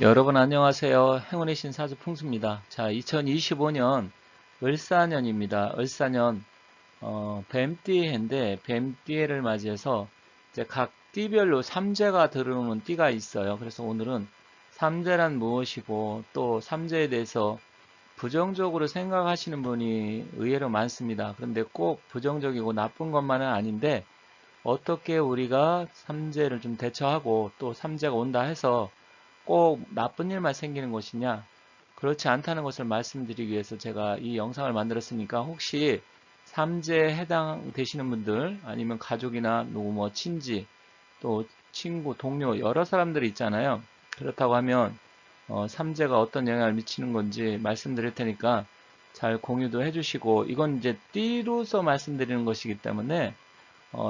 여러분 안녕하세요. 행운의 신 사주 풍수입니다. 자, 2025년 을사년입니다. 을사년 뱀띠 해인데 뱀띠해를 맞이해서 이제 각 띠별로 삼재가 들어오는 띠가 있어요. 그래서 오늘은 삼재란 무엇이고 또 삼재에 대해서 부정적으로 생각하시는 분이 의외로 많습니다. 그런데 꼭 부정적이고 나쁜 것만은 아닌데 어떻게 우리가 삼재를 좀 대처하고 또 삼재가 온다 해서 꼭 나쁜 일만 생기는 것이냐? 그렇지 않다는 것을 말씀드리기 위해서 제가 이 영상을 만들었으니까 혹시 삼재에 해당되시는 분들 아니면 가족이나 누구 뭐 친지 또 친구, 동료 여러 사람들이 있잖아요. 그렇다고 하면 삼재가 어떤 영향을 미치는 건지 말씀드릴 테니까 잘 공유도 해주시고 이건 이제 띠로서 말씀드리는 것이기 때문에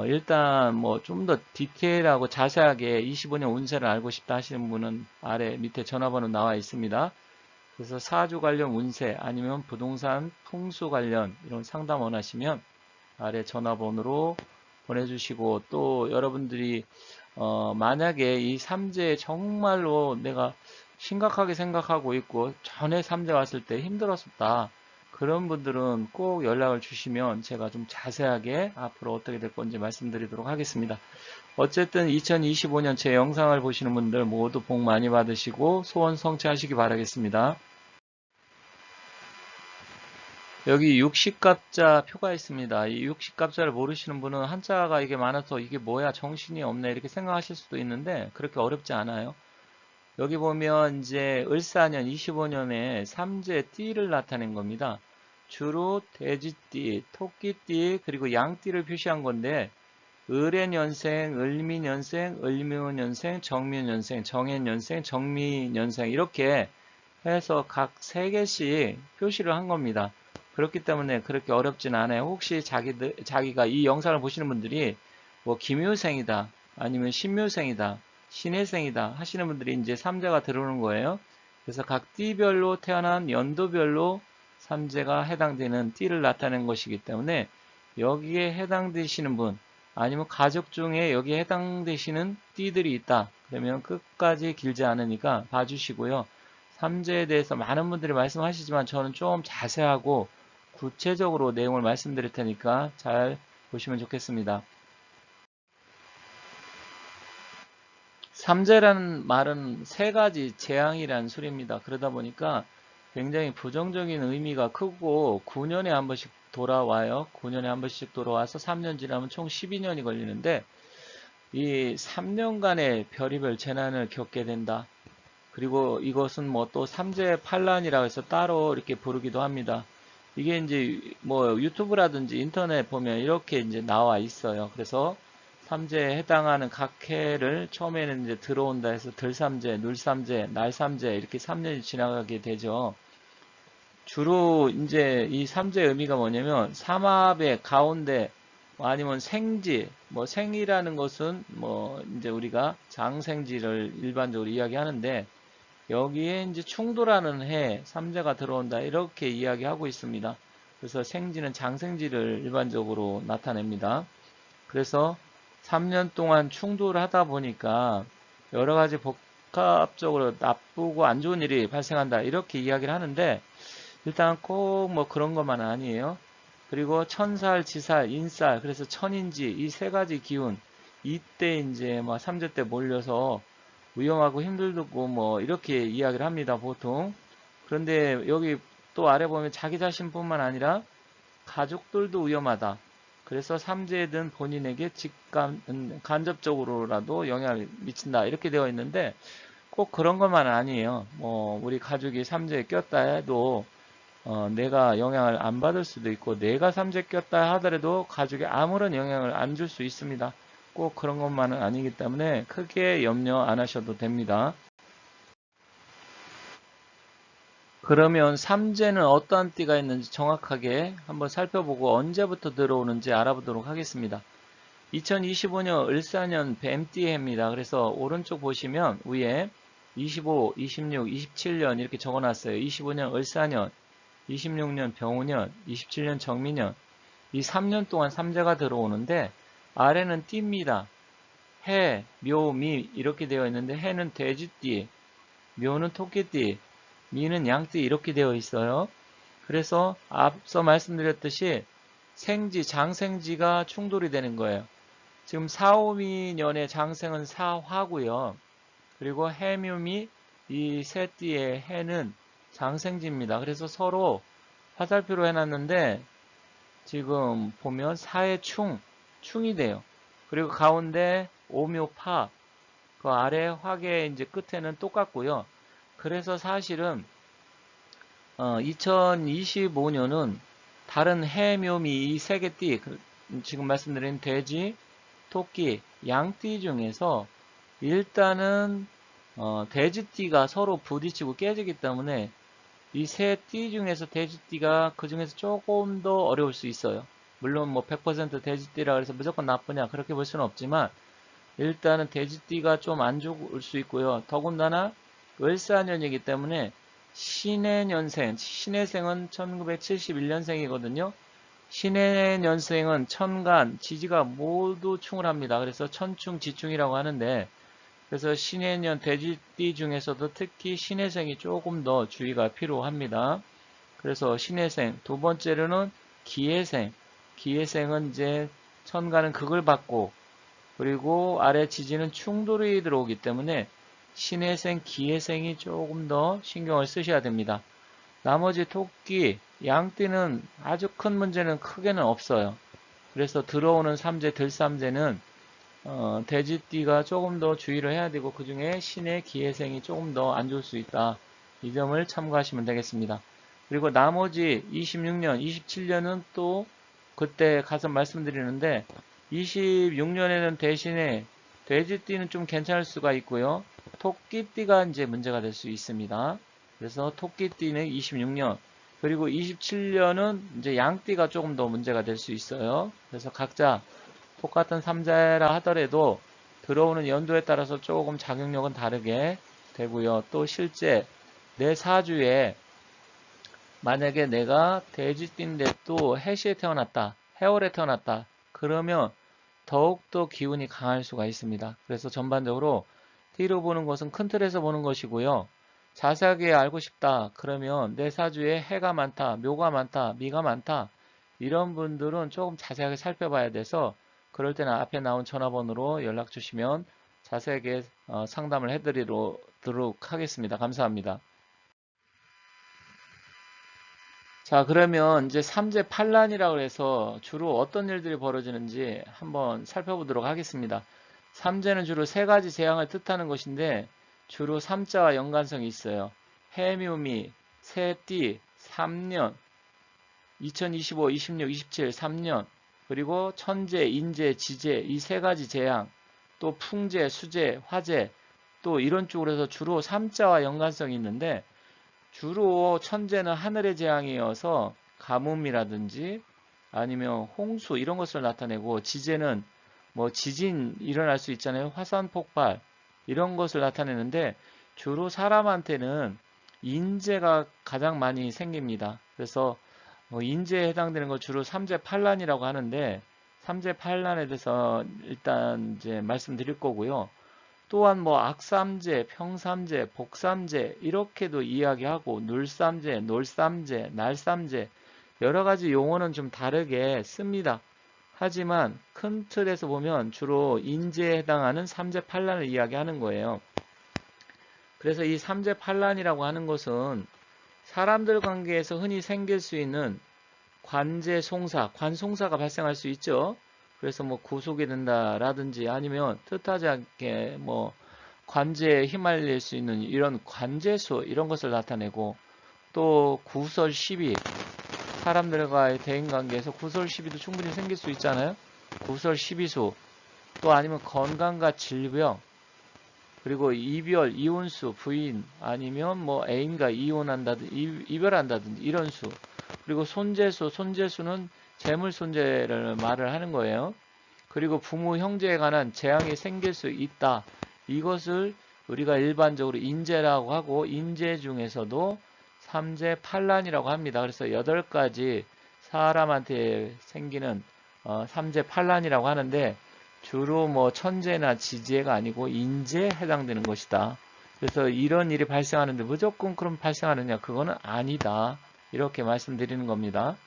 일단 뭐 좀 더 디테일하고 자세하게 25년 운세를 알고 싶다 하시는 분은 아래 밑에 전화번호 나와 있습니다. 그래서 사주 관련 운세 아니면 부동산 풍수 관련 이런 상담 원하시면 아래 전화번호로 보내주시고 또 여러분들이 만약에 이 삼재 정말로 내가 심각하게 생각하고 있고 전에 삼재 왔을 때 힘들었었다. 그런 분들은 꼭 연락을 주시면 제가 좀 자세하게 앞으로 어떻게 될 건지 말씀드리도록 하겠습니다. 어쨌든 2025년 제 영상을 보시는 분들 모두 복 많이 받으시고 소원 성취하시기 바라겠습니다. 여기 육식갑자 표가 있습니다. 이 육식갑자를 모르시는 분은 한자가 이게 많아서 이게 뭐야 정신이 없네 이렇게 생각하실 수도 있는데 그렇게 어렵지 않아요. 여기 보면 이제 을사년 25년에 삼재 띠를 나타낸 겁니다. 주로 돼지띠, 토끼띠, 그리고 양띠를 표시한 건데 을해년생, 을미년생, 을묘년생, 정묘년생, 정해년생, 정미년생 이렇게 해서 각 3개씩 표시를 한 겁니다. 그렇기 때문에 그렇게 어렵진 않아요. 혹시 자기가 이 영상을 보시는 분들이 뭐 김효생이다, 아니면 신묘생이다, 신해생이다 하시는 분들이 이제 삼재가 들어오는 거예요. 그래서 각 띠별로 태어난 연도별로 삼재가 해당되는 띠를 나타낸 것이기 때문에 여기에 해당되시는 분, 아니면 가족 중에 여기에 해당되시는 띠들이 있다. 그러면 끝까지 길지 않으니까 봐주시고요. 삼재에 대해서 많은 분들이 말씀하시지만 저는 좀 자세하고 구체적으로 내용을 말씀드릴 테니까 잘 보시면 좋겠습니다. 삼재라는 말은 3가지 재앙이라는 소리입니다. 그러다 보니까 굉장히 부정적인 의미가 크고 9년에 한 번씩 돌아와요. 9년에 한 번씩 돌아와서 3년 지나면 총 12년이 걸리는데 이 3년간의 별의별 재난을 겪게 된다. 그리고 이것은 뭐 또 삼재 판란이라고 해서 따로 이렇게 부르기도 합니다. 이게 이제 뭐 유튜브라든지 인터넷 보면 이렇게 이제 나와 있어요. 그래서 삼재에 해당하는 각 해를 처음에는 이제 들어온다 해서 들삼재, 눌삼재, 날삼재 이렇게 3년이 지나가게 되죠. 주로 이제 이 삼재의 의미가 뭐냐면 삼합의 가운데 아니면 생지, 뭐 생이라는 것은 뭐 이제 우리가 장생지를 일반적으로 이야기하는데 여기에 이제 충돌하는 해, 삼재가 들어온다 이렇게 이야기하고 있습니다. 그래서 생지는 장생지를 일반적으로 나타냅니다. 그래서 3년 동안 충돌하다 보니까 여러 가지 복합적으로 나쁘고 안 좋은 일이 발생한다 이렇게 이야기를 하는데 일단 꼭 뭐 그런 것만 아니에요. 그리고 천살, 지살, 인살, 그래서 천인지 이 3가지 기운 이때 이제 뭐 삼재 때 몰려서 위험하고 힘들고 뭐 이렇게 이야기를 합니다, 보통. 그런데 여기 또 아래 보면 자기 자신뿐만 아니라 가족들도 위험하다. 그래서 삼재에 든 본인에게 간접적으로라도 영향을 미친다. 이렇게 되어 있는데 꼭 그런 것만 아니에요. 뭐 우리 가족이 삼재에 꼈다 해도 내가 영향을 안 받을 수도 있고 내가 삼재 꼈다 하더라도 가족에 아무런 영향을 안 줄 수 있습니다. 꼭 그런 것만은 아니기 때문에 크게 염려 안 하셔도 됩니다. 그러면 삼재는 어떠한 띠가 있는지 정확하게 한번 살펴보고 언제부터 들어오는지 알아보도록 하겠습니다. 2025년 을사년 뱀띠 해입니다. 그래서 오른쪽 보시면 위에 25, 26, 27년 이렇게 적어놨어요. 25년 을사년, 26년 병우년, 27년 정미년 이 3년 동안 삼재가 들어오는데 아래는 띠입니다. 해, 묘, 미 이렇게 되어 있는데 해는 돼지띠, 묘는 토끼띠, 미는 양띠 이렇게 되어 있어요. 그래서 앞서 말씀드렸듯이 생지, 장생지가 충돌이 되는 거예요. 지금 사오미년의 장생은 사화고요. 그리고 해묘미 이 세 띠의 해는 장생지입니다. 그래서 서로 화살표로 해놨는데 지금 보면 사의 충이 돼요. 그리고 가운데 오묘파, 그 아래 화계 이제 끝에는 똑같고요. 그래서 사실은 2025년은 다른 해묘미 이 세 개 띠, 지금 말씀드린 돼지, 토끼, 양띠 중에서 일단은 돼지띠가 서로 부딪히고 깨지기 때문에 이 세 띠 중에서 돼지띠가 그 중에서 조금 더 어려울 수 있어요. 물론 뭐 100% 돼지띠라 그래서 무조건 나쁘냐 그렇게 볼 수는 없지만 일단은 돼지띠가 좀 안 좋을 수 있고요. 더군다나 을사년이기 때문에 신해년생, 신해생은 1971년생이거든요. 신해년생은 천간, 지지가 모두 충을 합니다. 그래서 천충, 지충이라고 하는데 그래서 신해년 돼지띠 중에서도 특히 신해생이 조금 더 주의가 필요합니다. 그래서 신해생, 두 번째로는 기해생, 기해생은 이제 천간은 극을 받고 그리고 아래 지지는 충돌이 들어오기 때문에 신해생, 기해생이 조금 더 신경을 쓰셔야 됩니다. 나머지 토끼, 양띠는 아주 큰 문제는 크게는 없어요. 그래서 들어오는 삼재, 들삼재는 돼지띠가 조금 더 주의를 해야 되고 그 중에 신의 기해생이 조금 더 안 좋을 수 있다. 이 점을 참고하시면 되겠습니다. 그리고 나머지 26년, 27년은 또 그때 가서 말씀드리는데 26년에는 대신에 돼지띠는 좀 괜찮을 수가 있고요. 토끼띠가 이제 문제가 될 수 있습니다. 그래서 토끼띠는 26년, 그리고 27년은 이제 양띠가 조금 더 문제가 될 수 있어요. 그래서 각자 똑같은 삼재라 하더라도 들어오는 연도에 따라서 조금 작용력은 다르게 되고요. 또 실제 내 사주에 만약에 내가 돼지띠인데 또 해시에 태어났다, 해월에 태어났다, 그러면 더욱더 기운이 강할 수가 있습니다. 그래서 전반적으로 띠로 보는 것은 큰 틀에서 보는 것이고요. 자세하게 알고 싶다 그러면 내 사주에 해가 많다, 묘가 많다, 미가 많다 이런 분들은 조금 자세하게 살펴봐야 돼서 그럴 때는 앞에 나온 전화번호로 연락 주시면 자세하게 상담을 해드리도록 하겠습니다. 감사합니다. 자, 그러면 이제 삼재팔란이라고 해서 주로 어떤 일들이 벌어지는지 한번 살펴보도록 하겠습니다. 삼재는 주로 세 가지 재앙을 뜻하는 것인데 주로 삼자와 연관성이 있어요. 해묘미, 새띠, 3년, 2025, 26, 27, 3년, 그리고 천재, 인재, 지재 이 세 가지 재앙, 또 풍재, 수재, 화재, 또 이런 쪽으로 해서 주로 삼자와 연관성이 있는데 주로 천재는 하늘의 재앙이어서 가뭄이라든지 아니면 홍수 이런 것을 나타내고 지재는 뭐 지진 일어날 수 있잖아요. 화산 폭발 이런 것을 나타내는데 주로 사람한테는 인재가 가장 많이 생깁니다. 그래서 인재에 해당되는 걸 주로 삼재팔란이라고 하는데 삼재팔란에 대해서 일단 이제 말씀드릴 거고요. 또한 뭐 악삼재, 평삼재, 복삼재 이렇게도 이야기하고 눌삼재, 놀삼재, 날삼재 여러 가지 용어는 좀 다르게 씁니다. 하지만 큰 틀에서 보면 주로 인재에 해당하는 삼재팔란을 이야기하는 거예요. 그래서 이 삼재팔란이라고 하는 것은 사람들 관계에서 흔히 생길 수 있는 관제송사, 관송사가 발생할 수 있죠. 그래서 뭐 구속이 된다라든지 아니면 뜻하지 않게 뭐 관제에 휘말릴 수 있는 이런 관제수 이런 것을 나타내고 또 구설 시비 사람들과의 대인관계에서 구설 시비도 충분히 생길 수 있잖아요. 구설 시비수 또 아니면 건강과 질병 그리고 이별, 이혼수, 부인 아니면 뭐 애인과 이혼한다든지 이별한다든지 이런 수 그리고 손재수, 손재수는 재물 손재를 말을 하는 거예요. 그리고 부모, 형제에 관한 재앙이 생길 수 있다. 이것을 우리가 일반적으로 인재라고 하고 인재 중에서도 삼재팔란이라고 합니다. 그래서 8가지 사람한테 생기는 삼재팔란이라고 하는데 주로 뭐 천재나 지재가 아니고 인재에 해당되는 것이다. 그래서 이런 일이 발생하는데 무조건 그럼 발생하느냐? 그거는 아니다. 이렇게 말씀드리는 겁니다.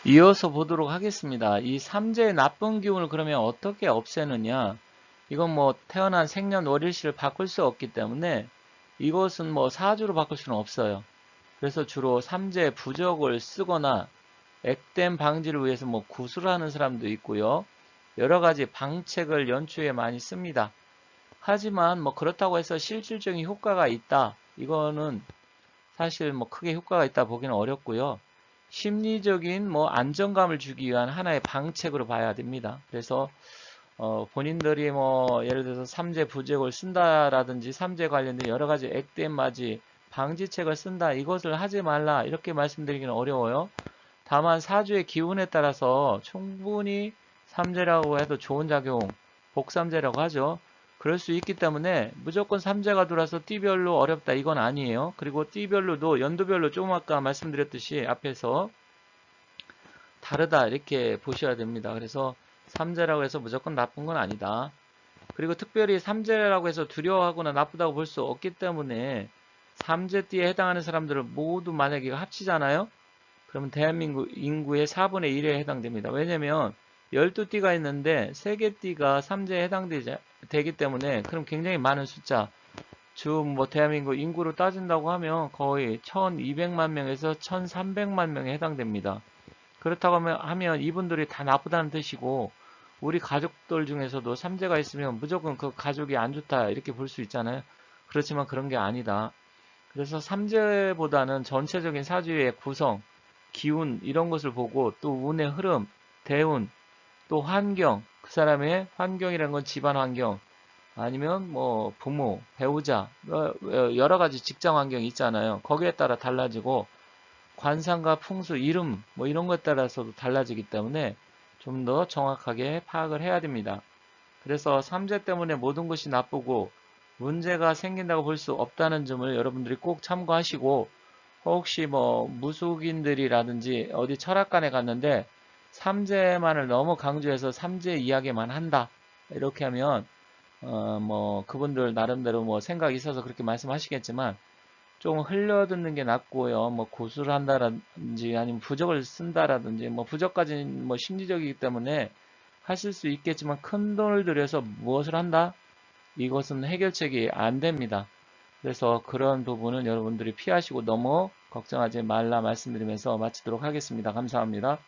이어서 보도록 하겠습니다. 이 삼재의 나쁜 기운을 그러면 어떻게 없애느냐? 이건 뭐 태어난 생년월일시를 바꿀 수 없기 때문에 이것은 뭐 사주로 바꿀 수는 없어요. 그래서 주로 삼재 부적을 쓰거나 액땜 방지를 위해서 뭐 구슬을 하는 사람도 있고요. 여러 가지 방책을 연초에 많이 씁니다. 하지만 뭐 그렇다고 해서 실질적인 효과가 있다. 이거는 사실 뭐 크게 효과가 있다 보기는 어렵고요. 심리적인 뭐 안정감을 주기 위한 하나의 방책으로 봐야 됩니다. 그래서 본인들이 뭐 예를 들어서 삼재 부적을 쓴다라든지 삼재 관련된 여러 가지 액땜 맞이 방지책을 쓴다 이것을 하지 말라 이렇게 말씀드리기는 어려워요. 다만 사주의 기운에 따라서 충분히 삼재라고 해도 좋은 작용, 복삼재라고 하죠. 그럴 수 있기 때문에 무조건 삼재가 들어와서 띠별로 어렵다 이건 아니에요. 그리고 띠별로도 연도별로 조금 아까 말씀드렸듯이 앞에서 다르다 이렇게 보셔야 됩니다. 그래서 삼재라고 해서 무조건 나쁜 건 아니다. 그리고 특별히 삼재라고 해서 두려워하거나 나쁘다고 볼 수 없기 때문에 삼재띠에 해당하는 사람들을 모두 만약에 합치잖아요. 그러면 대한민국 인구의 4분의 1에 해당됩니다. 왜냐면 12띠가 있는데 3개 띠가 삼재에 해당되기 때문에 그럼 굉장히 많은 숫자 뭐 대한민국 인구로 따진다고 하면 거의 1200만 명에서 1300만 명에 해당됩니다. 그렇다고 하면 이분들이 다 나쁘다는 뜻이고 우리 가족들 중에서도 삼재가 있으면 무조건 그 가족이 안 좋다 이렇게 볼 수 있잖아요. 그렇지만 그런 게 아니다. 그래서 삼재보다는 전체적인 사주의 구성, 기운 이런 것을 보고 또 운의 흐름, 대운, 또 환경, 그 사람의 환경이라는 건 집안 환경, 아니면 뭐 부모, 배우자, 여러 가지 직장 환경이 있잖아요. 거기에 따라 달라지고 관상과 풍수, 이름 뭐 이런 것에 따라서도 달라지기 때문에 좀 더 정확하게 파악을 해야 됩니다. 그래서 삼재 때문에 모든 것이 나쁘고 문제가 생긴다고 볼 수 없다는 점을 여러분들이 꼭 참고하시고 혹시 뭐 무속인들이라든지 어디 철학관에 갔는데 삼재만을 너무 강조해서 삼재 이야기만 한다 이렇게 하면 뭐 그분들 나름대로 뭐 생각이 있어서 그렇게 말씀하시겠지만 좀 흘려듣는 게 낫고요. 뭐 고수를 한다든지 아니면 부적을 쓴다라든지 뭐 부적까지는 뭐 심리적이기 때문에 하실 수 있겠지만 큰 돈을 들여서 무엇을 한다? 이것은 해결책이 안 됩니다. 그래서 그런 부분은 여러분들이 피하시고 너무 걱정하지 말라 말씀드리면서 마치도록 하겠습니다. 감사합니다.